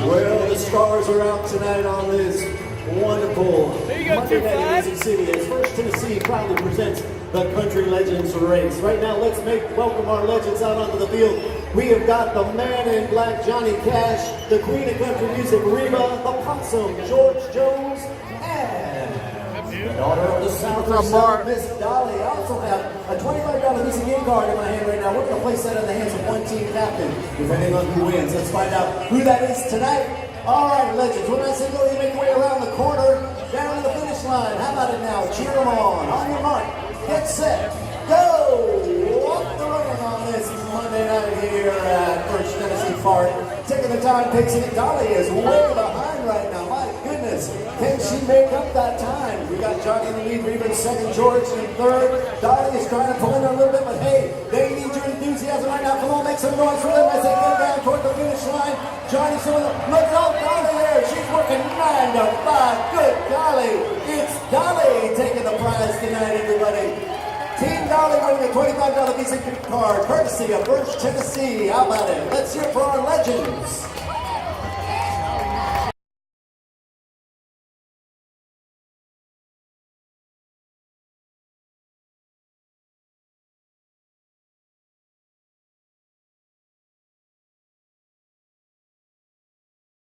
Well, the stars are out tonight on this wonderful Monday night in Music City as First Tennessee proudly presents the Country Legends Race. Right now, let's welcome our legends out onto the field. We have got the man in black, Johnny Cash, the queen of country music, Reba, the possum, George Jones, and the daughter of the South herself, Miss Dolly. I also have a $25 Visa gift card in my hand right now. We're going to place that in the hands of one team captain, depending on who wins. Let's find out who that is tonight. All right, legends, when I say go, you make your way around the corner, down to the finish line. How about it now? Cheer them on. On your mark, get set, go! Off the running on this Monday night here at First Tennessee Park. Taking the time, pacing it. Dolly is way behind right now. My goodness, can she make up that time? We got Johnny in the lead, Reba in second, George in third. Dolly is trying to pull in a little bit, but hey, they need your enthusiasm right now. Come on, make some noise for them as they go down toward the finish line. Johnny's doing the look out, Dolly there. She's working 9 to 5. Good golly, it's Dolly taking the prize tonight, everybody. Team Dolly winning a $25 Visa gift card, courtesy of First Tennessee. How about it? Let's hear for our legends.